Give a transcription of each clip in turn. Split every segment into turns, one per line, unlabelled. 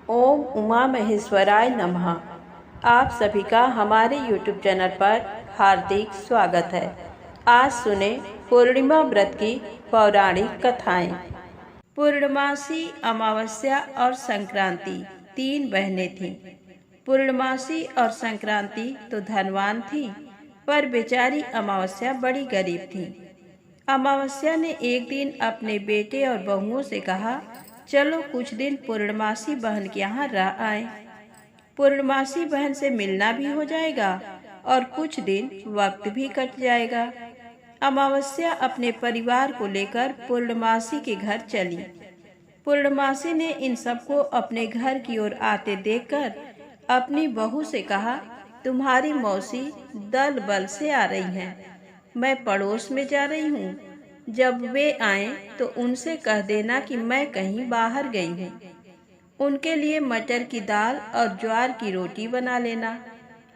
ओम उमा महेश्वराय नमः। आप सभी का हमारे YouTube चैनल पर हार्दिक स्वागत है। आज सुने पूर्णिमा व्रत की पौराणिक कथाएं। पूर्णमासी, अमावस्या और संक्रांति तीन बहनें थीं। पूर्णमासी और संक्रांति तो धनवान थी, पर बेचारी अमावस्या बड़ी गरीब थी। अमावस्या ने एक दिन अपने बेटे और बहुओं से कहा, चलो कुछ दिन पूर्णमासी बहन के यहाँ रह आए। पूर्णमासी बहन से मिलना भी हो जाएगा और कुछ दिन वक्त भी कट जाएगा। अमावस्या अपने परिवार को लेकर पूर्णमासी के घर चली। पूर्णमासी ने इन सबको अपने घर की ओर आते देखकर अपनी बहू से कहा, तुम्हारी मौसी दल बल से आ रही हैं। मैं पड़ोस में जा रही हूँ। जब वे आएं तो उनसे कह देना कि मैं कहीं बाहर गई हूँ। उनके लिए मटर की दाल और ज्वार की रोटी बना लेना।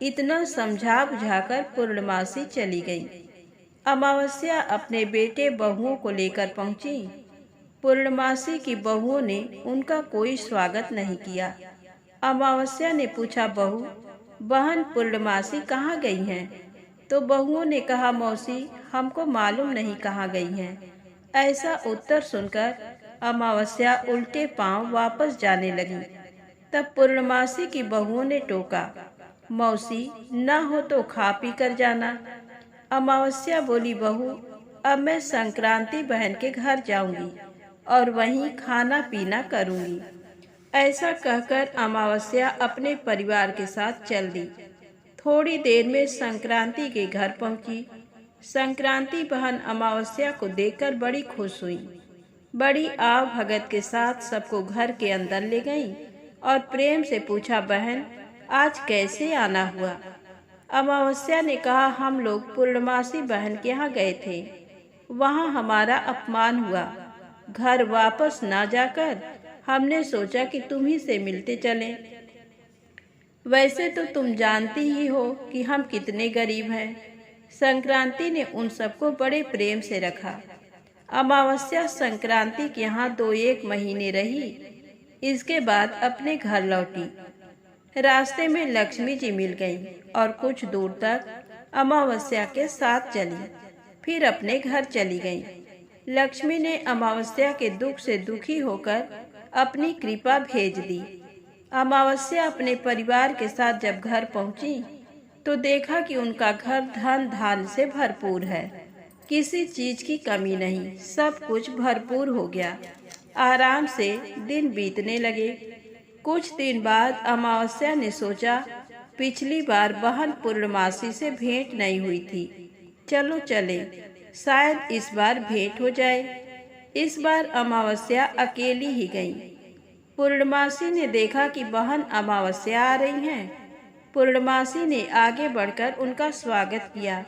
इतना समझा बुझाकर पूर्णमासी चली गई। अमावस्या अपने बेटे बहुओं को लेकर पहुंची। पूर्णमासी की बहुओं ने उनका कोई स्वागत नहीं किया। अमावस्या ने पूछा, बहू बहन पूर्णमासी कहाँ गई हैं? तो बहुओं ने कहा, मौसी हमको मालूम नहीं कहाँ गई हैं। ऐसा उत्तर सुनकर अमावस्या उल्टे पांव वापस जाने लगी। तब पूर्णमासी की बहुओं ने टोका, मौसी न हो तो खा पी कर जाना। अमावस्या बोली, बहू अब मैं संक्रांति बहन के घर जाऊंगी और वहीं खाना पीना करूंगी। ऐसा कहकर अमावस्या अपने परिवार के साथ चल दी। थोड़ी देर में संक्रांति के घर पहुंची। संक्रांति बहन अमावस्या को देखकर बड़ी खुश हुई। बड़ी आव भगत के साथ सबको घर के अंदर ले गई और प्रेम से पूछा, बहन आज कैसे आना हुआ? अमावस्या ने कहा, हम लोग पूर्णमासी बहन के यहाँ गए थे। वहाँ हमारा अपमान हुआ। घर वापस ना जाकर हमने सोचा कि तुम ही से मिलते चलें। वैसे तो तुम जानती ही हो कि हम कितने गरीब हैं। संक्रांति ने उन सबको बड़े प्रेम से रखा। अमावस्या संक्रांति के यहाँ 2-1 महीने रही। इसके बाद अपने घर लौटी। रास्ते में लक्ष्मी जी मिल गईं और कुछ दूर तक अमावस्या के साथ चली। फिर अपने घर चली गईं। लक्ष्मी ने अमावस्या के दुख से दुखी होकर अपनी कृपा भेज दी। अमावस्या अपने परिवार के साथ जब घर पहुंची तो देखा कि उनका घर धन धान से भरपूर है। किसी चीज की कमी नहीं, सब कुछ भरपूर हो गया। आराम से दिन बीतने लगे। कुछ दिन बाद अमावस्या ने सोचा, पिछली बार बहन पूर्णमासी से भेंट नहीं हुई थी, चलो चले, शायद इस बार भेंट हो जाए। इस बार अमावस्या अकेली ही गई। पूर्णमासी ने देखा कि बहन अमावस्या आ रही हैं। पूर्णमासी ने आगे बढ़कर उनका स्वागत किया।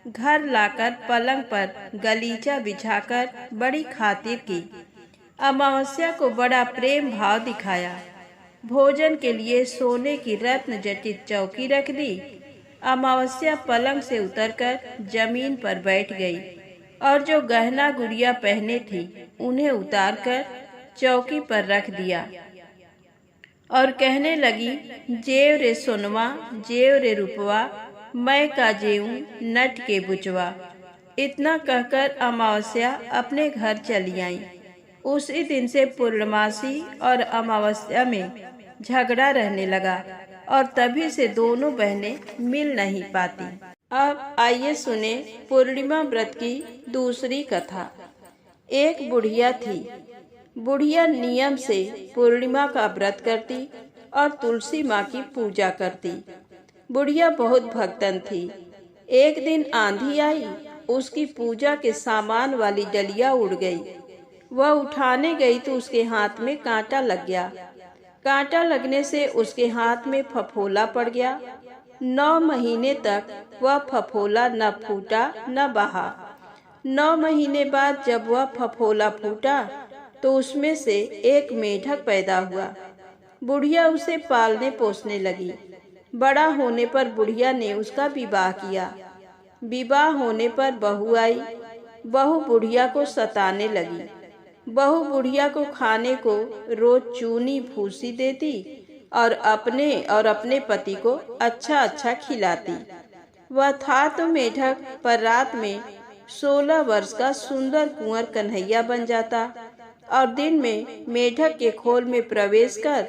घर लाकर पलंग पर गलीचा बिछाकर बड़ी खातिर की। अमावस्या को बड़ा प्रेम भाव दिखाया। भोजन के लिए सोने की रत्न जटित चौकी रख दी। अमावस्या पलंग से उतरकर जमीन पर बैठ गई और जो गहना गुड़िया पहने थी उन्हें उतारकर चौकी पर रख दिया और कहने लगी, जेव रे सोनवा, जेव रे रूपवा, मैं का जेऊं नट के बुचवा। इतना कहकर अमावस्या अपने घर चली आई। उसी दिन से पूर्णमासी और अमावस्या में झगड़ा रहने लगा और तभी से दोनों बहनें मिल नहीं पाती। अब आइए सुने पूर्णिमा व्रत की दूसरी कथा। एक बुढ़िया थी। बुढ़िया नियम से पूर्णिमा का व्रत करती और तुलसी माँ की पूजा करती। बुढ़िया बहुत भक्तन थी। एक दिन आंधी आई, उसकी पूजा के सामान वाली डलिया उड़ गई। वह उठाने गई तो उसके हाथ में कांटा लग गया। कांटा लगने से उसके हाथ में फफोला पड़ गया। 9 महीने तक वह फफोला न फूटा न बहा। 9 महीने बाद जब वह फफोला फूटा तो उसमें से एक मेढक पैदा हुआ। बुढ़िया उसे पालने पोसने लगी। बड़ा होने पर बुढ़िया ने उसका विवाह किया। विवाह होने पर बहू आई। बहू बुढ़िया को सताने लगी। बहू बुढ़िया को खाने को रोज चूनी भूसी देती और अपने पति को अच्छा अच्छा खिलाती। वह था तो मेढक, पर रात में 16 वर्ष का सुंदर कुंवर कन्हैया बन जाता और दिन में मेढक के खोल में प्रवेश कर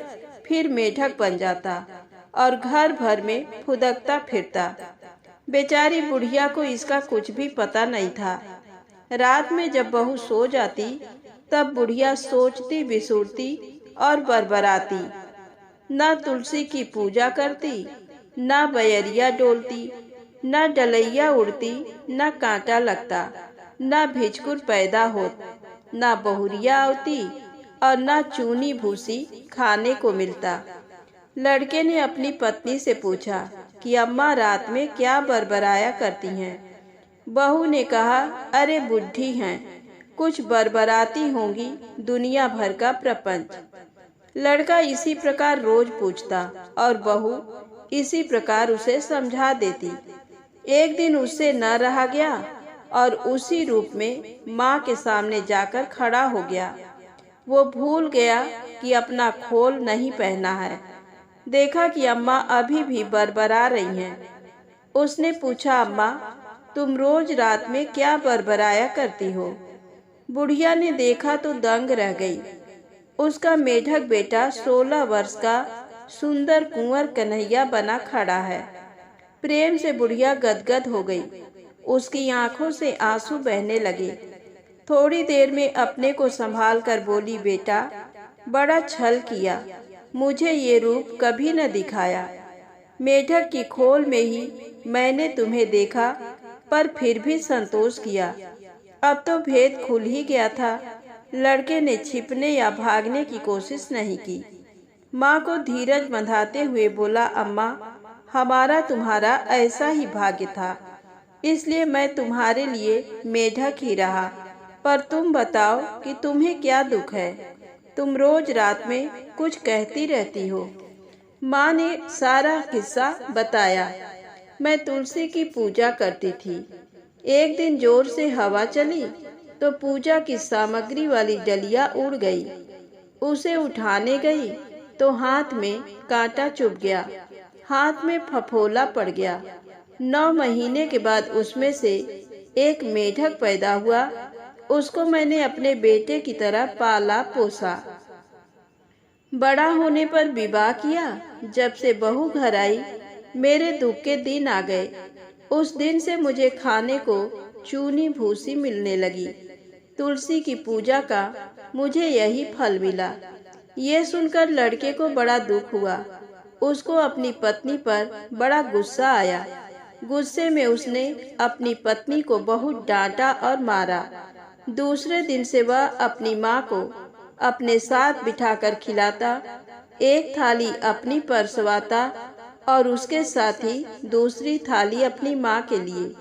फिर मेढक बन जाता और घर भर में फुदकता फिरता। बेचारी बुढ़िया को इसका कुछ भी पता नहीं था। रात में जब बहू सो जाती तब बुढ़िया सोचती बिसुरती और बरबराती। न तुलसी की पूजा करती, न बयरिया डोलती, न डलैया उड़ती, न कांटा लगता, न भिजकुर पैदा होत, न बहुरिया आवती और न चूनी भूसी खाने को मिलता। लड़के ने अपनी पत्नी से पूछा कि अम्मा रात में क्या बरबराया करती हैं। बहू ने कहा, अरे बुढ़ी हैं, कुछ बरबराती होंगी दुनिया भर का प्रपंच। लड़का इसी प्रकार रोज पूछता और बहू इसी प्रकार उसे समझा देती। एक दिन उससे न रहा गया और उसी रूप में माँ के सामने जाकर खड़ा हो गया। वो भूल गया कि अपना खोल नहीं पहना है। देखा कि अम्मा अभी भी बरबरा रही हैं। उसने पूछा, अम्मा तुम रोज रात में क्या बरबराया करती हो? बुढ़िया ने देखा तो दंग रह गई। उसका मेढक बेटा 16 वर्ष का सुंदर कुंवर कन्हैया बना खड़ा है। प्रेम से बुढ़िया गदगद हो गई। उसकी आंखों से आंसू बहने लगे। थोड़ी देर में अपने को संभाल कर बोली, बेटा बड़ा छल किया, मुझे ये रूप कभी न दिखाया। मेढक की खोल में ही मैंने तुम्हें देखा, पर फिर भी संतोष किया। अब तो भेद खुल ही गया था। लड़के ने छिपने या भागने की कोशिश नहीं की। माँ को धीरज बंधाते हुए बोला, अम्मा हमारा तुम्हारा ऐसा ही भाग्य था, इसलिए मैं तुम्हारे लिए मेढक ही रहा। पर तुम बताओ कि तुम्हें क्या दुख है? तुम रोज रात में कुछ कहती रहती हो। माँ ने सारा किस्सा बताया। मैं तुलसी की पूजा करती थी। एक दिन जोर से हवा चली तो पूजा की सामग्री वाली डलिया उड़ गई। उसे उठाने गई तो हाथ में कांटा चुभ गया, हाथ में फफोला पड़ गया। 9 महीने के बाद उसमें से एक मेढक पैदा हुआ। उसको मैंने अपने बेटे की तरह पाला पोसा। बड़ा होने पर विवाह किया। जब से बहू घर आई मेरे दुख के दिन आ गए। उस दिन से मुझे खाने को चूनी भूसी मिलने लगी। तुलसी की पूजा का मुझे यही फल मिला। ये सुनकर लड़के को बड़ा दुख हुआ। उसको अपनी पत्नी पर बड़ा गुस्सा आया। गुस्से में उसने अपनी पत्नी को बहुत डांटा और मारा। दूसरे दिन से वह अपनी माँ को अपने साथ बिठाकर खिलाता, एक थाली अपनी परसवाता और उसके साथ ही दूसरी थाली अपनी माँ के लिए।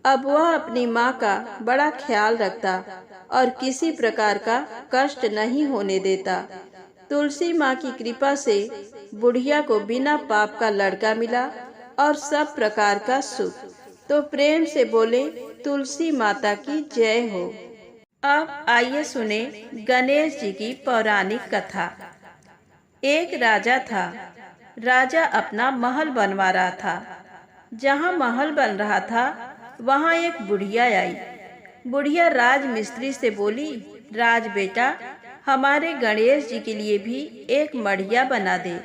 अब वह अपनी माँ का बड़ा ख्याल रखता और किसी प्रकार का कष्ट नहीं होने देता। तुलसी माँ की कृपा से बुढ़िया को बिना पाप का लड़का मिला और सब प्रकार का सुख। तो प्रेम से बोले, तुलसी माता की जय हो। अब आइए सुने गणेश जी की पौराणिक कथा। एक राजा था। राजा अपना महल बनवा रहा था। जहाँ महल बन रहा था वहाँ एक बुढ़िया आई। बुढ़िया राजमिस्त्री से बोली, राज बेटा हमारे गणेश जी के लिए भी एक मढ़िया बना दे,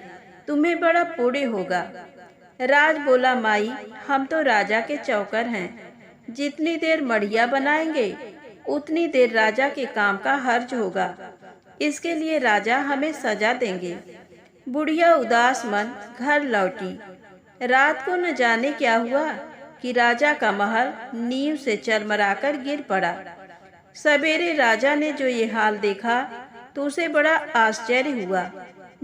तुम्हें बड़ा पुण्य होगा। राज बोला, माई हम तो राजा के चौकर हैं, जितनी देर मढ़िया बनाएंगे उतनी देर राजा के काम का हर्ज होगा, इसके लिए राजा हमें सजा देंगे। बुढ़िया उदास मन घर लौटी। रात को न जाने क्या हुआ कि राजा का महल नींव से चरमराकर गिर पड़ा। सवेरे राजा ने जो ये हाल देखा तो उसे बड़ा आश्चर्य हुआ।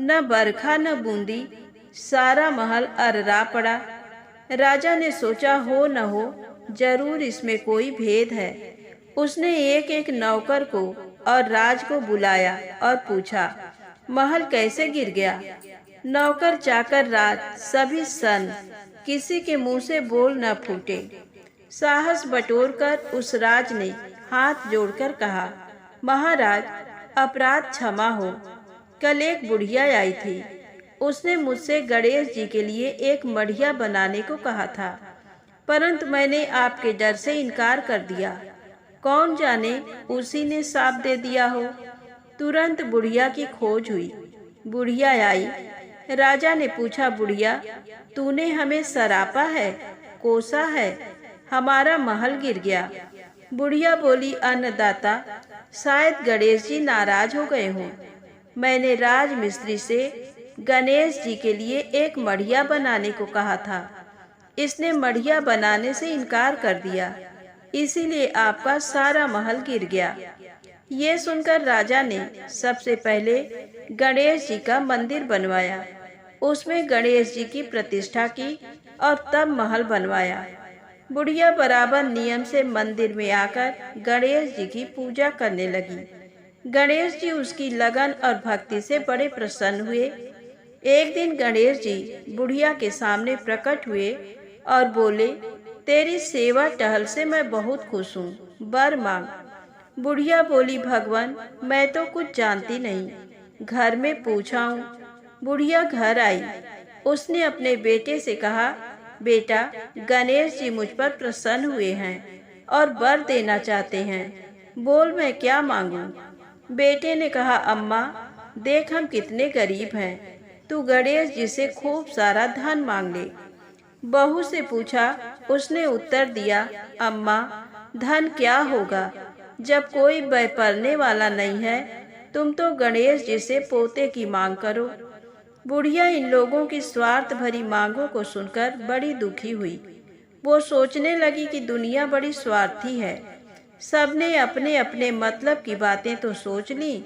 न बरखा न बूंदी, सारा महल अर्रा पड़ा। राजा ने सोचा, हो न हो जरूर इसमें कोई भेद है। उसने एक एक नौकर को और राज को बुलाया और पूछा, महल कैसे गिर गया? नौकर चाकर राज सभी सन, किसी के मुंह से बोल न फूटे। साहस बटोर कर उस राज ने हाथ जोड़कर कहा, महाराज, अपराध क्षमा हो। कल एक बुढ़िया आई थी। उसने मुझसे गणेश जी के लिए एक मढ़िया बनाने को कहा था, परंतु मैंने आपके डर से इनकार कर दिया। कौन जाने उसी ने साप दे दिया हो। तुरंत बुढ़िया की खोज हुई। बुढ़िया आई। राजा ने पूछा, बुढ़िया, तूने हमें सरापा है, कोसा है, हमारा महल गिर गया। बुढ़िया बोली, अन्नदाता, शायद गणेश जी नाराज हो गए हों। मैंने राजमिस्त्री से गणेश जी के लिए एक मढ़िया बनाने को कहा था। इसने मढ़िया बनाने से इनकार कर दिया, इसीलिए आपका सारा महल गिर गया। ये सुनकर राजा ने सबसे पहले गणेश जी का मंदिर बनवाया, उसमें गणेश जी की प्रतिष्ठा की और तब महल बनवाया। बुढ़िया बराबर नियम से मंदिर में आकर गणेश जी की पूजा करने लगी। गणेश जी उसकी लगन और भक्ति से बड़े प्रसन्न हुए। एक दिन गणेश जी बुढ़िया के सामने प्रकट हुए और बोले, तेरी सेवा टहल से मैं बहुत खुश हूँ, वर मांग। बुढ़िया बोली, भगवान, मैं तो कुछ जानती नहीं, घर में पूछा हूँ। बुढ़िया घर आई। उसने अपने बेटे से कहा, बेटा, गणेश जी मुझ पर प्रसन्न हुए हैं और वर देना चाहते हैं, बोल मैं क्या मांगूं। बेटे ने कहा, अम्मा, देख हम कितने गरीब हैं, तू गणेश जी से खूब सारा धन मांग ले। बहू से पूछा। उसने उत्तर दिया, अम्मा, धन क्या होगा, जब कोई बैपरने वाला नहीं है। तुम तो गणेश जी से पोते की मांग करो। बुढ़िया इन लोगों की स्वार्थ भरी मांगों को सुनकर बड़ी दुखी हुई। वो सोचने लगी कि दुनिया बड़ी स्वार्थी है। सबने अपने अपने मतलब की बातें तो सोच ली,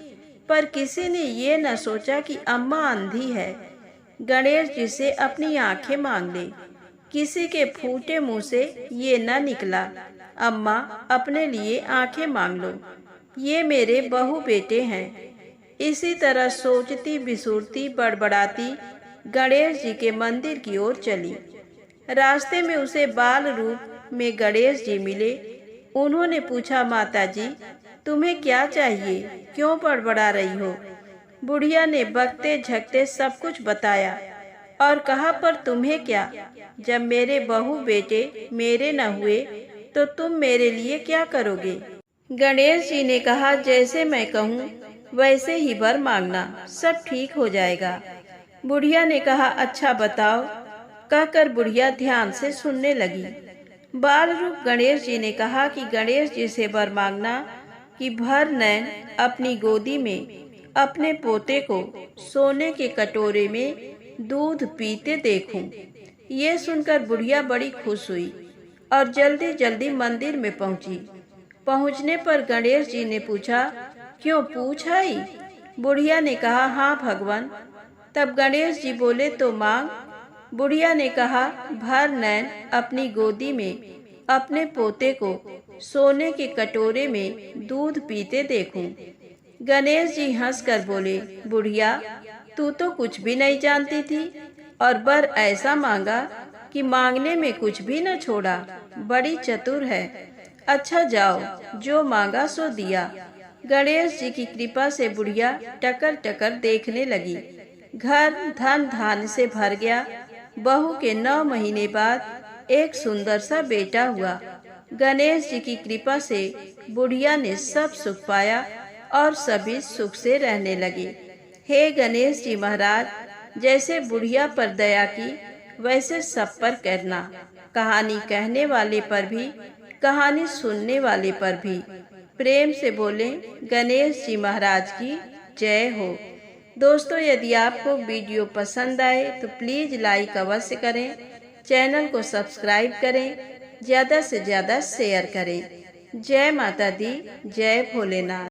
पर किसी ने ये न सोचा कि अम्मा अंधी है, गणेश जी से अपनी आंखें मांग ले। किसी के फूटे मुंह से ये न निकला, अम्मा, अपने लिए आंखें मांग लो, ये मेरे बहू बेटे हैं। इसी तरह सोचती बिसूरती बड़बड़ाती गणेश जी के मंदिर की ओर चली। रास्ते में उसे बाल रूप में गणेश जी मिले। उन्होंने पूछा, माता जी, तुम्हें क्या चाहिए, क्यों बड़बड़ा रही हो। बुढ़िया ने बकते झकते सब कुछ बताया और कहा, पर तुम्हें क्या, जब मेरे बहू बेटे मेरे न हुए तो तुम मेरे लिए क्या करोगे। गणेश जी ने कहा, जैसे मैं कहूँ वैसे ही वर मांगना, सब ठीक हो जाएगा। बुढ़िया ने कहा, अच्छा बताओ। कहकर बुढ़िया ध्यान से सुनने लगी। बाल रूप गणेश जी ने कहा कि गणेश जी से वर मांगना कि भर नैन अपनी गोदी में अपने पोते को सोने के कटोरे में दूध पीते देखूं। ये सुनकर बुढ़िया बड़ी खुश हुई और जल्दी जल्दी मंदिर में पहुंची। पहुंचने पर गणेश जी ने पूछा, क्यों, पूछ आई। बुढ़िया ने कहा, हाँ भगवान। तब गणेश जी बोले, तो मांग। बुढ़िया ने कहा, भर नैन अपनी गोदी में अपने पोते को सोने के कटोरे में दूध पीते देखूं। गणेश जी हंसकर बोले, बुढ़िया, तू तो कुछ भी नहीं जानती थी और वर ऐसा मांगा कि मांगने में कुछ भी न छोड़ा, बड़ी चतुर है। अच्छा जाओ, जो मांगा सो दिया। गणेश जी की कृपा से बुढ़िया टकर टकर देखने लगी। घर धन धान से भर गया। बहू के 9 महीने बाद एक सुंदर सा बेटा हुआ। गणेश जी की कृपा से बुढ़िया ने सब सुख पाया और सभी सुख से रहने लगे। हे गणेश जी महाराज, जैसे बुढ़िया पर दया की वैसे सब पर करना। कहानी कहने वाले पर भी, कहानी सुनने वाले पर भी। प्रेम से बोले, गणेश जी महाराज की जय हो। दोस्तों, यदि आपको वीडियो पसंद आए तो प्लीज़ लाइक अवश्य करें, चैनल को सब्सक्राइब करें, ज़्यादा से ज़्यादा शेयर करें। जय माता दी, जय भोलेनाथ।